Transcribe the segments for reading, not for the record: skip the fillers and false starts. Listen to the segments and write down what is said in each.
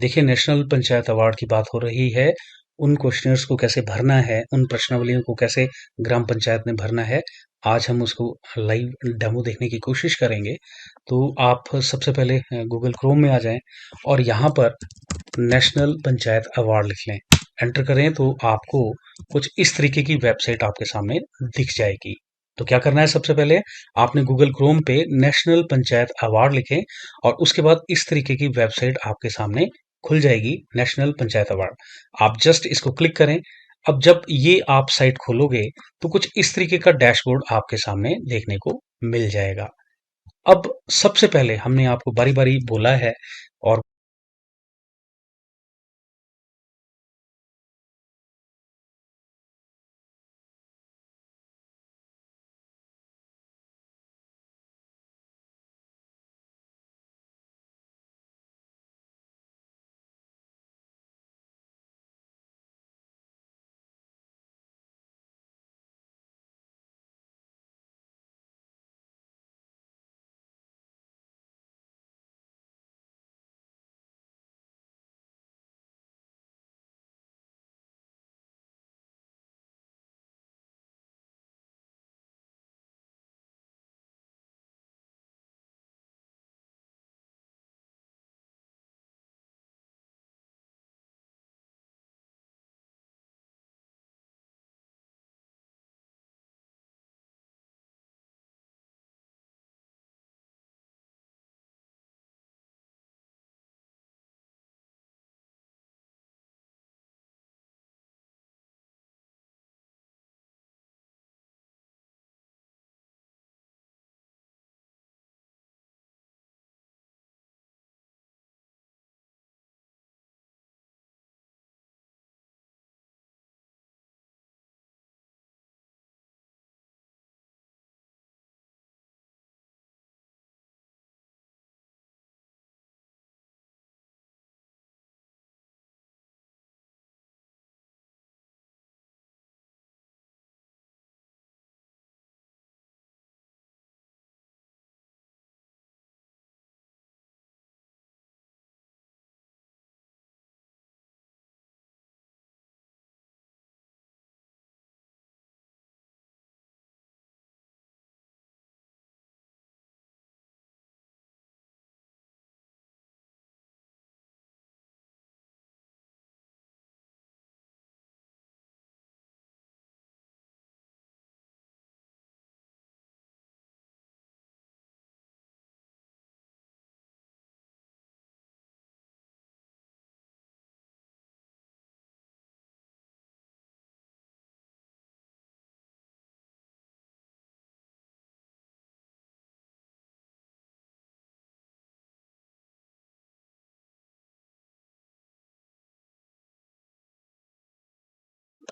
देखिए, national panchayat award की बात हो रही है। उन क्वेश्चनर्स को कैसे भरना है, उन प्रश्नावलियों को कैसे ग्राम पंचायत में भरना है, आज हम उसको लाइव डेमो देखने की कोशिश करेंगे। तो आप सबसे पहले गूगल क्रोम में आ जाएं और यहाँ पर नेशनल पंचायत अवार्ड लिख लें। एंटर करें तो आपको कुछ इस तरीके की वेबसाइट आपके सामने दिख जाएगी। तो क्या करना है, सबसे पहले आपने गूगल क्रोम पे नेशनल पंचायत अवार्ड लिखें और उसके बाद इस तरीके की वेबसाइट आपके सामने खुल जाएगी, नेशनल पंचायत अवार्ड। आप जस्ट इसको क्लिक करें। अब जब ये आप साइट खोलोगे तो कुछ इस तरीके का डैशबोर्ड आपके सामने देखने को मिल जाएगा। अब सबसे पहले हमने आपको बारी बारी बोला है और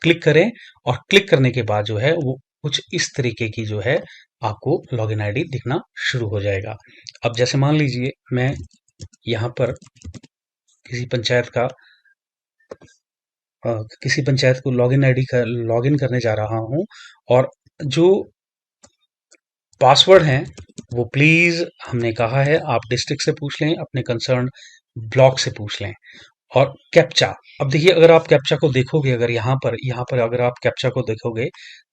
क्लिक करें और क्लिक करने के बाद जो है वो कुछ इस तरीके की जो है आपको लॉगिन आईडी दिखना शुरू हो जाएगा। अब जैसे मान लीजिए मैं यहाँ पर किसी पंचायत का किसी पंचायत को लॉगिन आईडी का लॉगिन करने जा रहा हूँ और जो पासवर्ड हैं वो प्लीज हमने कहा है आप डिस्ट्रिक्ट से पूछ लें, अपने कंसर्न ब्लॉक से पूछ लें। और कैप्चा, अब देखिए अगर आप कैप्चा को देखोगे, अगर यहाँ पर अगर आप कैप्चा को देखोगे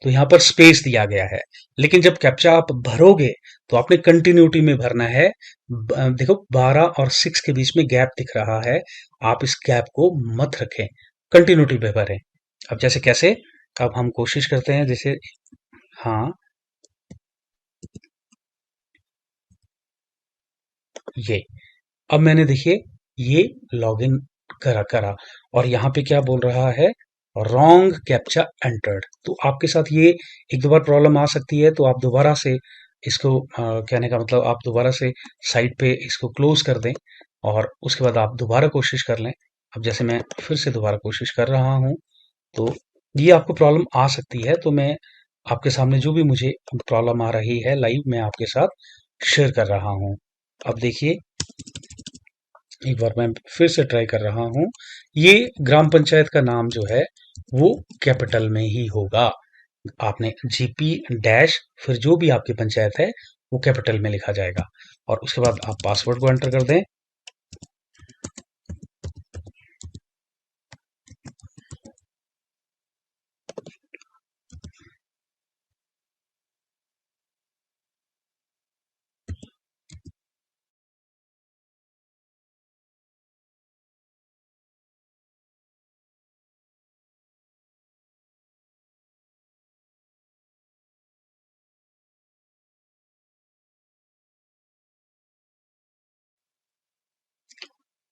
तो यहाँ पर स्पेस दिया गया है, लेकिन जब कैप्चा आप भरोगे तो आपने कंटिन्यूटी में भरना है। देखो 12 और 6 के बीच में गैप दिख रहा है, आप इस गैप को मत रखें, कंटिन्यूटी पे भरें। अब जैसे कैसे, अब हम कोशिश करते हैं जैसे, हाँ ये, अब मैंने देखिए ये लॉगिन करा और यहाँ पे क्या बोल रहा है, रॉन्ग कैप्चा एंटर्ड। तो आपके साथ ये एक दो बार प्रॉब्लम आ सकती है, तो आप दोबारा से इसको कहने का मतलब आप दोबारा से साइट पे इसको क्लोज कर दें और उसके बाद आप दोबारा कोशिश कर लें। अब जैसे मैं फिर से दोबारा कोशिश कर रहा हूँ तो ये आपको प्रॉब्लम आ सकती है, तो मैं आपके सामने जो भी मुझे प्रॉब्लम आ रही है लाइव मैं आपके साथ शेयर कर रहा हूँ। अब देखिए एक बार मैं फिर से ट्राई कर रहा हूँ। ये ग्राम पंचायत का नाम जो है वो कैपिटल में ही होगा। आपने जीपी डैश फिर जो भी आपकी पंचायत है वो कैपिटल में लिखा जाएगा और उसके बाद आप पासवर्ड को एंटर कर दें।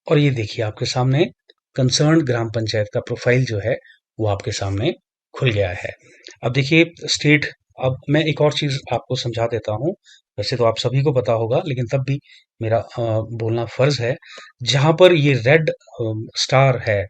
और ये देखिए आपके सामने कंसर्न ग्राम पंचायत का प्रोफाइल जो है वो आपके सामने खुल गया है। अब देखिए स्टेट, अब मैं एक और चीज आपको समझा देता हूँ। वैसे तो आप सभी को पता होगा लेकिन तब भी मेरा बोलना फर्ज है। जहां पर ये रेड स्टार है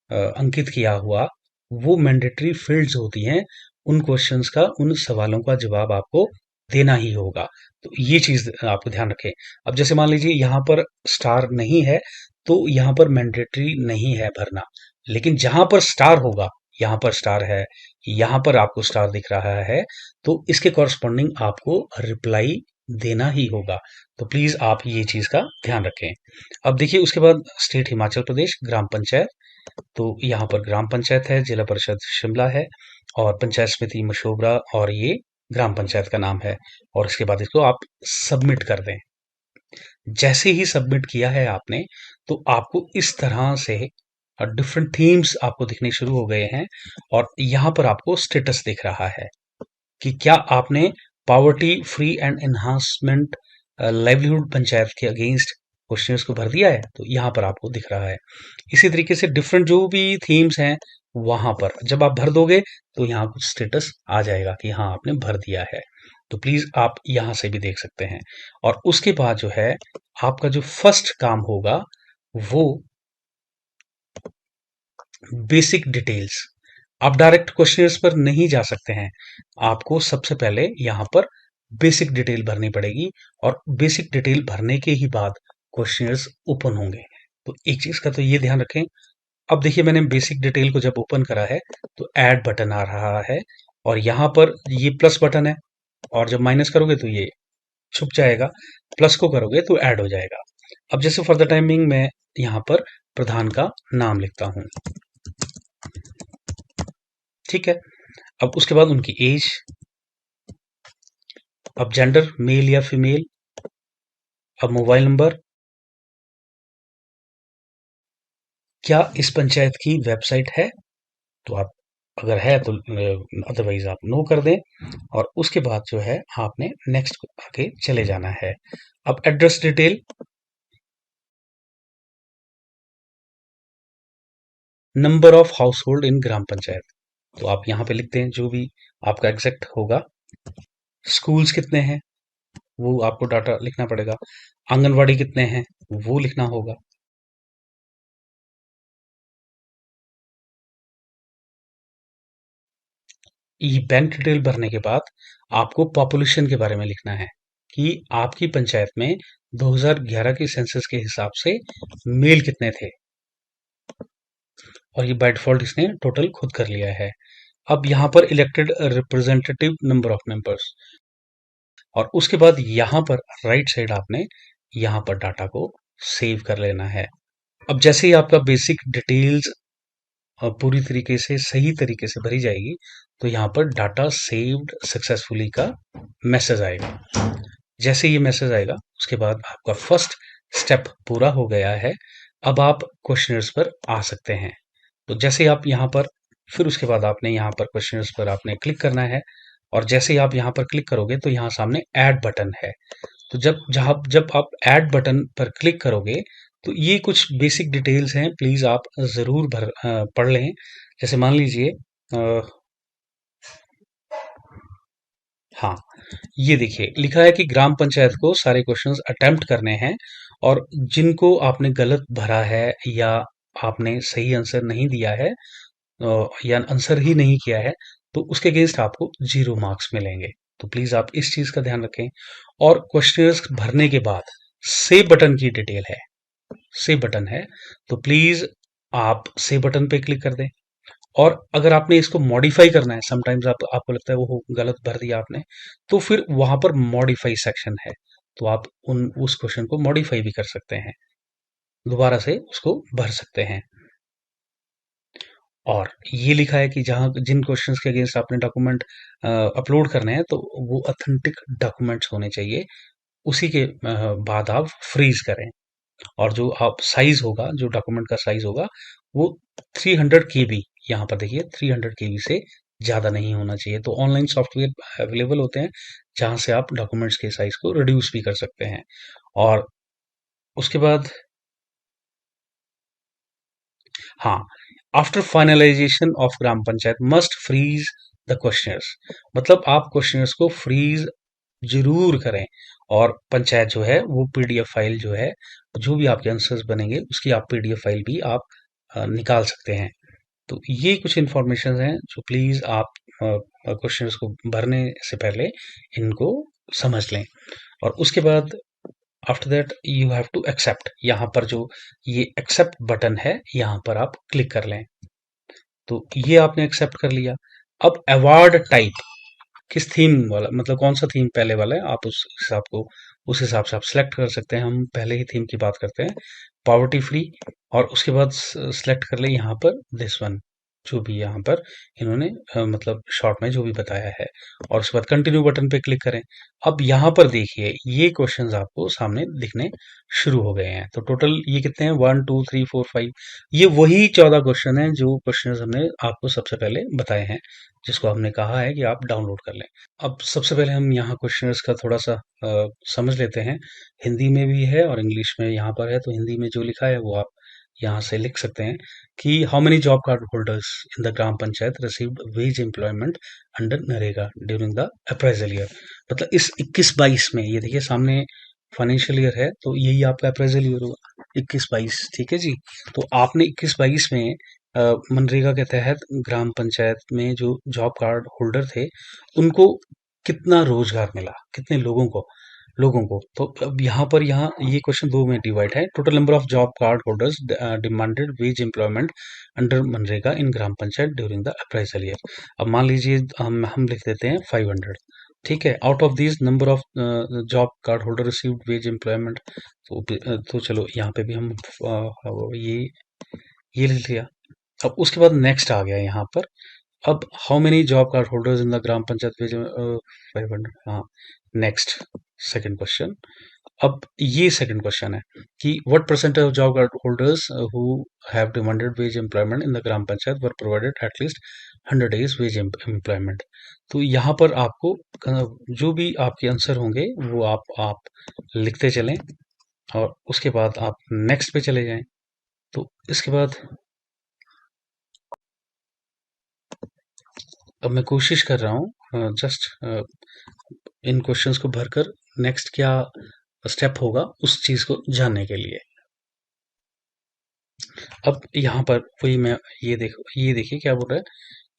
अंकित किया हुआ, वो मैंडेटरी फील्ड्स होती हैं। उन क्वेश्चंस का, उन सवालों का जवाब आपको देना ही होगा। तो ये चीज आपको ध्यान रखें। अब जैसे मान लीजिए यहाँ पर स्टार नहीं है तो यहाँ पर मैंडेटरी नहीं है भरना। लेकिन जहां पर स्टार होगा, यहाँ पर स्टार है, यहाँ पर आपको स्टार दिख रहा है, तो इसके कॉरस्पॉन्डिंग आपको रिप्लाई देना ही होगा। तो प्लीज आप ये चीज का ध्यान रखें। अब देखिए उसके बाद स्टेट हिमाचल प्रदेश, ग्राम पंचायत। तो यहाँ पर ग्राम पंचायत है, जिला परिषद शिमला है और पंचायत समिति मशोबरा, और ये ग्राम पंचायत का नाम है। और इसके बाद इसको आप सबमिट कर दें। जैसे ही सबमिट किया है आपने, तो आपको इस तरह से डिफरेंट थीम्स आपको दिखने शुरू हो गए हैं। और यहाँ पर आपको स्टेटस दिख रहा है कि क्या आपने poverty free and enhancement livelihood panchayat के अगेंस्ट क्वेश्चंस को भर दिया है। तो यहाँ पर आपको दिख रहा है। इसी तरीके से डिफरेंट जो भी थीम्स हैं वहां पर जब आप भर दोगे तो यहाँ कुछ स्टेटस आ जाएगा कि हाँ आपने भर दिया है। तो प्लीज आप यहां से भी देख सकते हैं। और उसके बाद जो है आपका जो फर्स्ट काम होगा वो बेसिक डिटेल्स। आप डायरेक्ट क्वेश्चंस पर नहीं जा सकते हैं। आपको सबसे पहले यहाँ पर बेसिक डिटेल भरनी पड़ेगी और बेसिक डिटेल भरने के ही बाद क्वेश्चंस ओपन होंगे। तो एक चीज का तो ये ध्यान रखें। अब देखिए मैंने बेसिक डिटेल को जब ओपन करा है तो ऐड बटन आ रहा है और यहाँ पर ये प्लस बटन है, और जब माइनस करोगे तो ये छुप जाएगा, प्लस को करोगे तो ऐड हो जाएगा। अब जैसे फॉर द टाइमिंग मैं यहाँ पर प्रधान का नाम लिखता हूँ, ठीक है। अब उसके बाद उनकी एज, अब जेंडर मेल या फीमेल, अब मोबाइल नंबर, क्या इस पंचायत की वेबसाइट है, तो आप अगर है तो अदरवाइज आप नो कर दें। और उसके बाद जो है आपने नेक्स्ट आगे चले जाना है। अब address detail, number of household in gram panchayat, तो आप यहाँ पे लिख दें जो भी आपका एग्जैक्ट होगा। स्कूल्स कितने हैं वो आपको डाटा लिखना पड़ेगा। आंगनवाड़ी कितने हैं वो लिखना होगा। ये बैंक डिटेल भरने के बाद आपको पॉपुलेशन के बारे में लिखना है कि आपकी पंचायत में 2011 की सेंसस के हिसाब से मेल कितने थे। और ये बाय डिफॉल्ट इसने टोटल खुद कर लिया है। अब यहाँ पर elected representative number of members, और उसके बाद यहाँ पर राइट साइड आपने यहाँ पर डाटा को सेव कर लेना है। अब जैसे ही आपका बेसिक डिटेल्स पूरी तरीके से सही तरीके से भरी जाएगी तो यहाँ पर डाटा सेव्ड सक्सेसफुली का मैसेज आएगा। जैसे ये मैसेज आएगा उसके बाद आपका फर्स्ट स्टेप पूरा हो गया है। अब आप क्वेश्चनर्स पर आ सकते हैं। तो जैसे आप यहाँ पर, फिर उसके बाद आपने यहाँ पर क्वेश्चंस पर आपने क्लिक करना है। और जैसे ही आप यहाँ पर क्लिक करोगे तो यहाँ सामने ऐड बटन है। तो जब आप ऐड बटन पर क्लिक करोगे तो ये कुछ बेसिक डिटेल्स हैं, प्लीज आप जरूर पढ़ लें। जैसे मान लीजिए हाँ, ये देखिए लिखा है कि ग्राम पंचायत को सारे क्वेश्चंस अटेम्प्ट करने हैं, और जिनको आपने गलत भरा है या आपने सही आंसर नहीं दिया है या आंसर ही नहीं किया है तो उसके अगेंस्ट आपको 0 मार्क्स मिलेंगे। तो प्लीज आप इस चीज का ध्यान रखें। और क्वेश्चंस भरने के बाद सेव बटन की डिटेल है, सेव बटन है, तो प्लीज आप सेव बटन पे क्लिक कर दें। और अगर आपने इसको मॉडिफाई करना है, समटाइम्स आपको लगता है वो गलत भर दिया आपने, तो फिर वहां पर मॉडिफाई सेक्शन है, तो आप उस क्वेश्चन को मॉडिफाई भी कर सकते हैं, दोबारा से उसको भर सकते हैं। और ये लिखा है कि जहां जिन क्वेश्चंस के अगेंस्ट आपने डॉक्यूमेंट अपलोड करने हैं तो वो ऑथेंटिक डॉक्यूमेंट्स होने चाहिए। उसी के बाद आप फ्रीज करें। और जो आप साइज होगा, जो डॉक्यूमेंट का साइज होगा वो 300 केबी, यहाँ पर देखिए 300 केबी से ज़्यादा नहीं होना चाहिए। तो ऑनलाइन सॉफ्टवेयर अवेलेबल होते हैं जहाँ से आप डॉक्यूमेंट्स के साइज को रिड्यूस भी कर सकते हैं। और उसके बाद हाँ, after finalization of Gram Panchayat must freeze the questions, मतलब आप क्वेश्चंस को फ्रीज जरूर करें, और पंचायत जो है वो पीडीएफ फाइल जो है, जो भी आपके आंसर्स बनेंगे उसकी आप पीडीएफ फाइल भी आप निकाल सकते हैं। तो ये कुछ इंफॉर्मेशन हैं जो प्लीज आप क्वेश्चंस को भरने से पहले इनको समझ लें। और उसके बाद after that you have to accept, यहाँ पर जो ये एक्सेप्ट बटन है यहाँ पर आप क्लिक कर लें। तो ये आपने एक्सेप्ट कर लिया। अब अवार्ड टाइप किस थीम वाला, मतलब कौन सा थीम पहले वाला है, आप उस हिसाब से आप सिलेक्ट कर सकते हैं। हम पहले ही थीम की बात करते हैं, पॉवर्टी फ्री, और उसके बाद सिलेक्ट कर ले यहाँ पर दिस वन, जो भी यहाँ पर इन्होंने मतलब शॉर्ट में जो भी बताया है, और उसके बाद कंटिन्यू बटन पे क्लिक करें। अब यहाँ पर देखिए ये क्वेश्चंस आपको सामने दिखने शुरू हो गए हैं। तो टोटल ये कितने हैं, 1 2 3 4 5, ये वही 14 क्वेश्चन हैं जो क्वेश्चंस हमने आपको सबसे पहले बताए हैं, जिसको हमने कहा है कि आप डाउनलोड कर लें। अब सबसे पहले हम यहाँ क्वेश्चंस का थोड़ा सा समझ लेते हैं। हिंदी में भी है और इंग्लिश में यहाँ पर है, तो हिंदी में जो लिखा है वो आप यहाँ से लिख सकते हैं कि how many job card holders in the gram panchayat received veg employment under NREGA during the appraisal year. मतलब इस 21-22 में, ये देखिए सामने फाइनेंशियल ईयर है, तो यही आपका अप्राइजल ईयर होगा 21-22, ठीक है जी। तो आपने 21-22 में मनरेगा के तहत ग्राम पंचायत में जो जॉब कार्ड होल्डर थे उनको कितना रोजगार मिला, कितने लोगों को। तो अब यहाँ ये क्वेश्चन दो में डिवाइड है। Total number of job card holders demanded veg employment under MNREGA in gram panchayat during the appraisal year. अब मान लीजिए हम लिख देते हैं 500, ठीक है। Out of this number of job card holder received veg employment, तो चलो यहाँ पे भी हम ये लिख लिया। अब उसके बाद नेक्स्ट आ गया यहाँ पर। अब how many job card holders in the gram panchayat page 500, हाँ। Next second question. अब ये सेकंड क्वेश्चन है कि what percentage of job card holders who have demanded veg employment in the gram panchayat were provided at least 100 days veg employment. तो यहाँ पर आपको जो भी आपके आंसर होंगे वो आप लिखते चलें, और उसके बाद आप नेक्स्ट पे चले जाएं। तो इसके बाद अब मैं कोशिश कर रहा हूँ जस्ट इन क्वेश्चंस को भरकर नेक्स्ट क्या स्टेप होगा उस चीज को जानने के लिए। अब यहाँ पर वही मैं ये देखिए क्या बोल रहा है।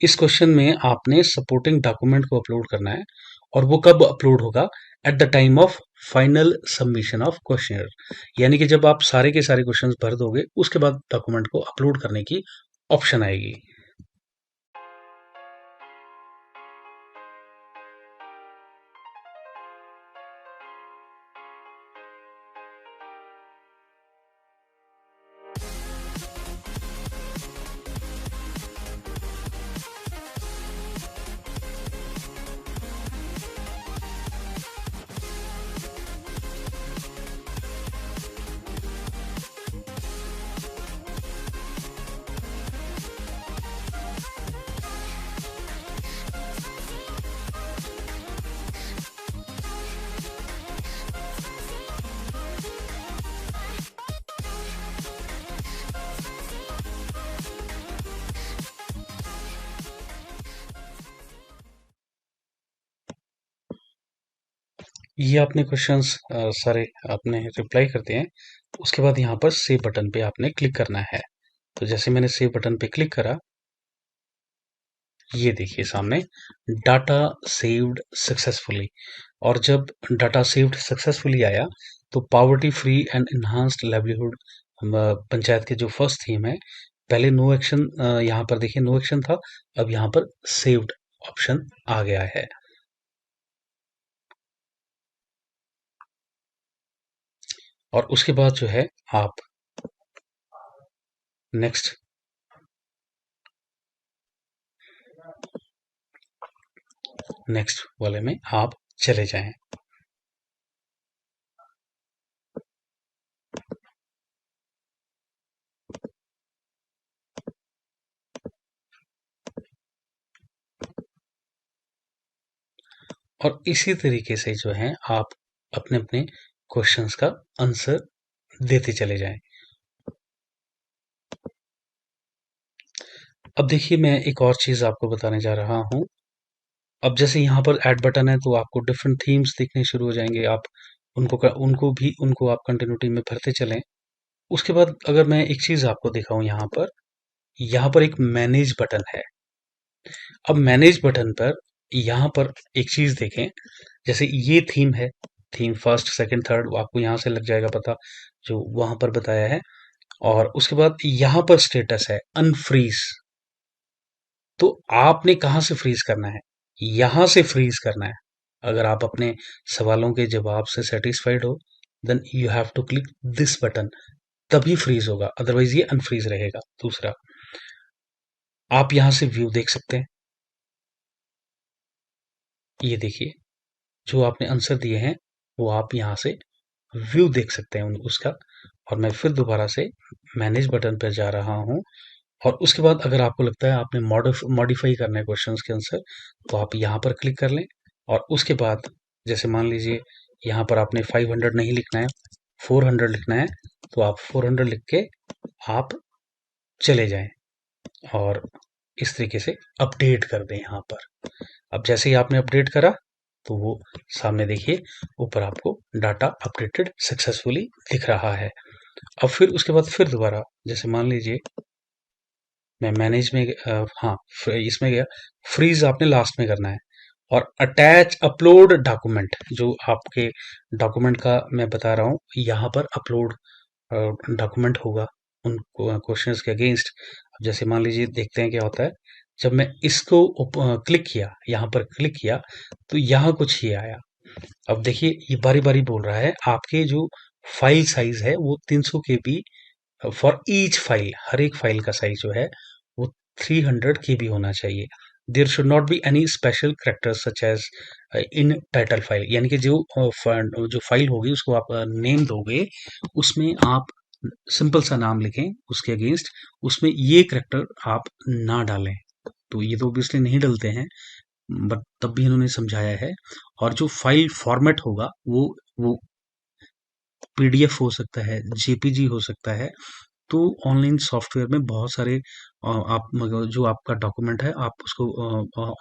इस क्वेश्चन में आपने सपोर्टिंग डॉक्यूमेंट को अपलोड करना है, और वो कब अपलोड होगा, at the time of final submission of questionnaire, यानी कि जब आप सारे के सारे क्वेश्चंस भर दोगे उसके बाद डॉक्यूमेंट को अपलोड करने की ऑप्शन आएगी। ये आपने क्वेश्चंस सारे आपने रिप्लाई करते हैं, तो उसके बाद यहाँ पर सेव बटन पे आपने क्लिक करना है। तो जैसे मैंने सेव बटन पे क्लिक करा, ये देखिए सामने डाटा सेव्ड सक्सेसफुली, और जब डाटा सेव्ड सक्सेसफुली आया तो poverty free and enhanced livelihood panchayat के जो फर्स्ट थीम है, पहले नो एक्शन, यहाँ पर देखिए नो एक्शन था, अब यहाँ पर सेव्ड ऑप्शन आ गया है। और उसके बाद जो है आप नेक्स्ट वाले में आप चले जाएं। और इसी तरीके से जो है आप अपने अपने क्वेश्चंस का आंसर देते चले जाएं। अब देखिए मैं एक और चीज़ आपको बताने जा रहा हूँ। अब जैसे यहाँ पर ऐड बटन है तो आपको डिफरेंट थीम्स दिखने शुरू हो जाएँगे। आप उनको आप कंटिन्यूटी में भरते चलें। उसके बाद अगर मैं एक चीज़ आपको दिखाऊँ यहाँ पर एक मैनेज बटन है। अब मैनेज बटन पर यहाँ पर एक चीज़ देखें, जैसे ये थीम है, थीम फर्स्ट, सेकंड, थर्ड आपको यहाँ से लग जाएगा पता, जो वहाँ पर बताया है। और उसके बाद यहाँ पर स्टेटस है अनफ्रीज। तो आपने कहाँ से फ्रीज करना है? यहाँ से फ्रीज करना है। अगर आप अपने सवालों के जवाब से सेटिस्फाइड हो, then you have to click this button, तभी फ्रीज होगा, अदरवाइज ये अनफ्रीज रहेगा। दूसरा, आप यहाँ से व्यू देख सकते हैं। ये देखिए, जो आपने आंसर दिए हैं वो आप यहाँ से व्यू देख सकते हैं उसका। और मैं फिर दोबारा से मैनेज बटन पर जा रहा हूँ। और उसके बाद अगर आपको लगता है आपने मॉडिफाई करना है क्वेश्चंस के आंसर, तो आप यहाँ पर क्लिक कर लें। और उसके बाद जैसे मान लीजिए यहाँ पर आपने 500 नहीं लिखना है, 400 लिखना है, तो आप 400 लिख के आप चले जाएं और इस तरीके से अपडेट कर दें यहाँ पर। अब जैसे ही आपने अपडेट करा तो वो सामने देखिए ऊपर आपको डाटा अपडेटेड सक्सेसफुली दिख रहा है। अब फिर उसके बाद फिर दोबारा जैसे मान लीजिए मैं मैनेज में हाँ, इसमें गया, फ्रीज आपने लास्ट में करना है। और अटैच अपलोड डॉक्यूमेंट, जो आपके डॉक्यूमेंट का मैं बता रहा हूँ, यहाँ पर अपलोड डॉक्यूमेंट होगा उन क्वेश्चंस के अगेंस्ट। अब जैसे मान लीजिए देखते हैं क्या होता है, जब मैं इसको क्लिक किया, यहाँ पर क्लिक किया, तो यहाँ कुछ ही आया। अब देखिए ये बारी बारी बोल रहा है, आपके जो फाइल साइज है वो 300 केबी फॉर ईच फाइल, हर एक फाइल का साइज जो है वो 300 केबी होना चाहिए। There should not be any special characters such as in title file, यानी कि जो फाइल होगी उसको आप नेम दोगे, उसमें आप सिंपल सा नाम लिखें उसके अगेंस्ट, उसमें ये कैरेक्टर आप ना डालें। तो ये तो ऑब्वियसली नहीं डलते हैं, बट तब भी इन्होंने समझाया है। और जो फाइल फॉर्मेट होगा वो पीडीएफ हो सकता है, जेपीजी हो सकता है। तो ऑनलाइन सॉफ्टवेयर में बहुत सारे आप जो आपका डॉक्यूमेंट है आप उसको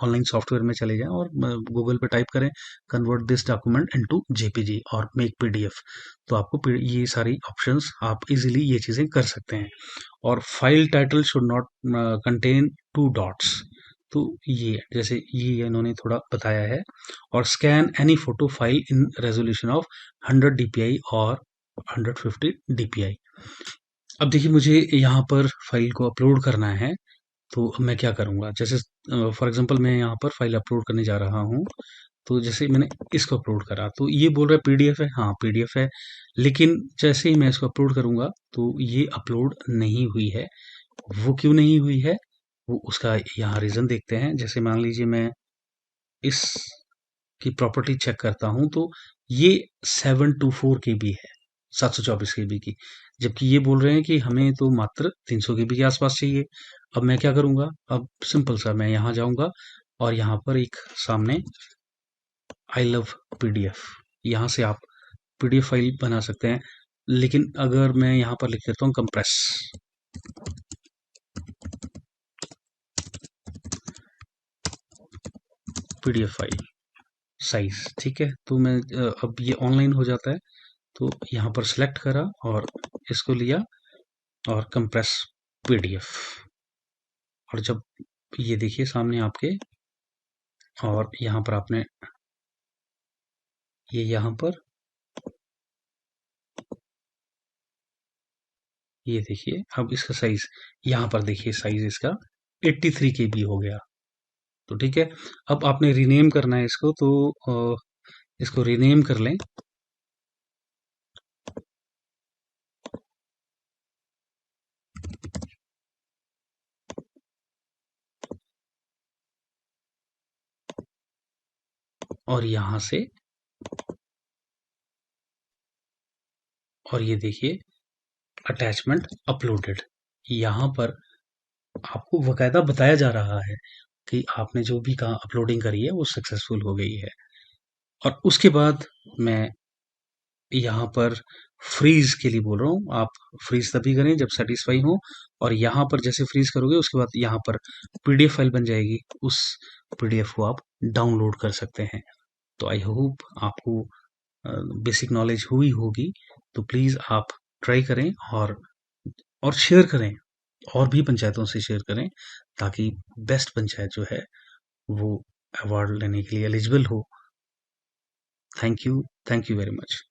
ऑनलाइन सॉफ्टवेयर में चले जाएं और गूगल पे टाइप करें convert this document into JPG और मेक पीडीएफ। तो आपको ये सारी ऑप्शंस आप इजीली ये चीज़ें कर सकते हैं। और file title should not contain two dots, तो ये जैसे ये इन्होंने थोड़ा बताया है। और scan any photo file in resolution of 100 DPI और 150 डीपीआई। अब देखिए मुझे यहाँ पर फाइल को अपलोड करना है, तो मैं क्या करूँगा, जैसे फॉर एग्जांपल मैं यहाँ पर फाइल अपलोड करने जा रहा हूँ। तो जैसे मैंने इसको अपलोड करा तो ये बोल रहा है पीडीएफ है, हाँ पीडीएफ है, लेकिन जैसे ही मैं इसको अपलोड करूँगा तो ये अपलोड नहीं हुई है। वो क्यों नहीं हुई है, वो उसका यहाँ रीज़न देखते हैं। जैसे मान लीजिए मैं इसकी प्रॉपर्टी चेक करता हूँ तो ये 724 केबी है, 724 केबी की, जबकि ये बोल रहे हैं कि हमें तो मात्र 300 केबी के आसपास चाहिए। अब मैं क्या करूँगा, अब सिंपल सा मैं यहाँ जाऊँगा और यहाँ पर एक सामने आई लव पीडीएफ, यहाँ से आप पीडीएफ फाइल बना सकते हैं। लेकिन अगर मैं यहाँ पर लिख देता हूँ कंप्रेस पीडीएफ फाइल साइज, ठीक है, तो मैं अब ये ऑनलाइन हो जाता है, तो यहाँ पर सिलेक्ट करा और इसको लिया और कंप्रेस पीडीएफ। और जब ये देखिए सामने आपके, और यहाँ पर आपने ये यहाँ पर ये देखिए, अब इसका साइज यहाँ पर देखिए, साइज इसका 83 केबी हो गया। तो ठीक है, अब आपने रीनेम करना है इसको, तो इसको रीनेम कर लें। और यहाँ से, और ये देखिए अटैचमेंट अपलोडेड, यहाँ पर आपको बकायदा बताया जा रहा है कि आपने जो भी कहा अपलोडिंग करी है वो सक्सेसफुल हो गई है। और उसके बाद मैं यहाँ पर फ्रीज के लिए बोल रहा हूँ, आप फ्रीज तभी करें जब सेटिस्फाई हो, और यहाँ पर जैसे फ्रीज करोगे उसके बाद यहाँ पर पीडीएफ फाइल बन जाएगी, उस पीडीएफ को आप डाउनलोड कर सकते हैं। तो आई होप आपको बेसिक नॉलेज हुई होगी। तो प्लीज़ आप ट्राई करें और शेयर करें, और भी पंचायतों से शेयर करें, ताकि बेस्ट पंचायत जो है वो अवार्ड लेने के लिए एलिजिबल हो। Thank you very much.